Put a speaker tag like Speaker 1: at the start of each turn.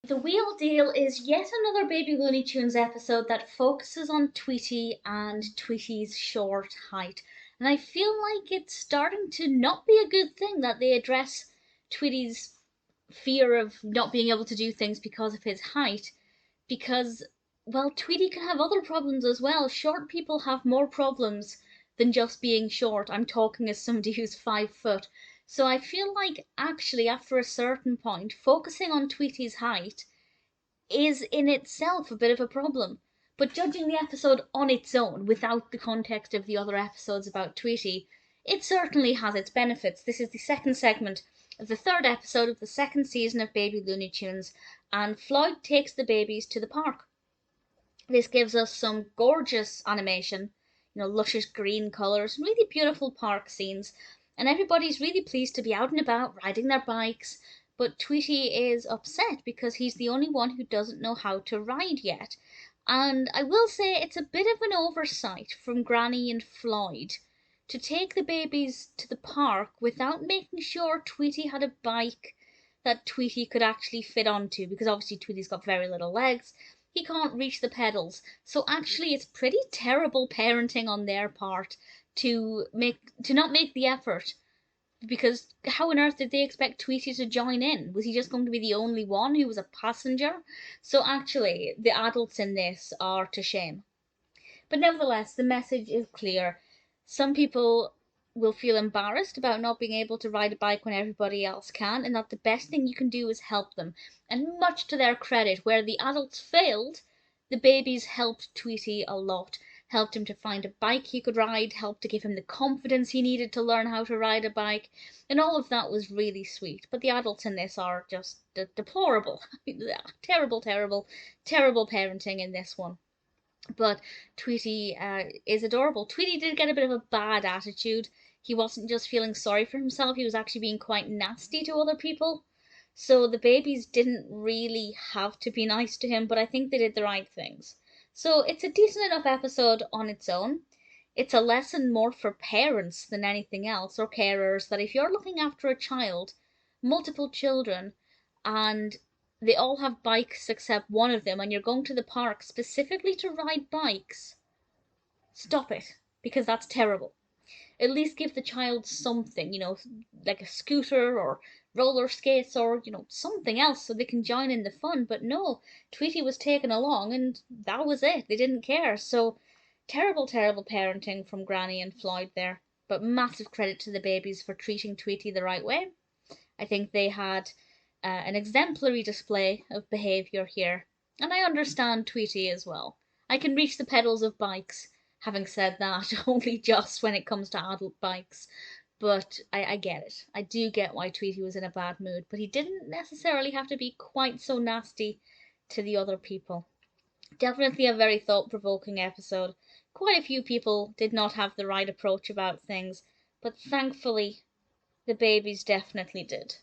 Speaker 1: The Wheel Deal is yet another Baby Looney Tunes episode that focuses on Tweety and Tweety's short height. And I feel like it's starting to not be a good thing that they address Tweety's fear of not being able to do things because of his height. Because, well, Tweety can have other problems as well. Short people have more problems than just being short. I'm talking as somebody who's 5 foot. So I feel like actually, after a certain point, focusing on Tweety's height is in itself a bit of a problem. But judging the episode on its own, without the context of the other episodes about Tweety, it certainly has its benefits. This is the second segment of the third episode of the second season of Baby Looney Tunes, and Floyd takes the babies to the park. This gives us some gorgeous animation, luscious green colours, really beautiful park scenes, and everybody's really pleased to be out and about riding their bikes. But Tweety is upset because he's the only one who doesn't know how to ride yet. And I will say it's a bit of an oversight from Granny and Floyd to take the babies to the park without making sure Tweety had a bike that Tweety could actually fit onto, because obviously Tweety's got very little legs. He can't reach the pedals. So actually it's pretty terrible parenting on their part to not make the effort, because how on earth did they expect Tweety to join in? Was he just going to be the only one who was a passenger? So actually, the adults in this are to shame. But nevertheless, the message is clear. Some people will feel embarrassed about not being able to ride a bike when everybody else can, and that the best thing you can do is help them. And much to their credit, where the adults failed, the babies helped Tweety a lot. Helped him to find a bike he could ride, helped to give him the confidence he needed to learn how to ride a bike, and all of that was really sweet. But the adults in this are just deplorable. Terrible, terrible, terrible parenting in this one. But Tweety is adorable. Tweety did get a bit of a bad attitude. He wasn't just feeling sorry for himself, he was actually being quite nasty to other people. So the babies didn't really have to be nice to him, but I think they did the right things. So it's a decent enough episode on its own. It's a lesson more for parents than anything else, or carers, that if you're looking after a child, multiple children, and they all have bikes except one of them, and you're going to the park specifically to ride bikes, stop it, because that's terrible. At least give the child something, like a scooter or roller skates or, something else so they can join in the fun. But no, Tweety was taken along and that was it. They didn't care. So terrible, terrible parenting from Granny and Floyd there. But massive credit to the babies for treating Tweety the right way. I think they had an exemplary display of behaviour here. And I understand Tweety as well. I can reach the pedals of bikes, having said that, only just when it comes to adult bikes. But I get it. I do get why Tweety was in a bad mood, but he didn't necessarily have to be quite so nasty to the other people. Definitely a very thought-provoking episode. Quite a few people did not have the right approach about things, but thankfully the babies definitely did.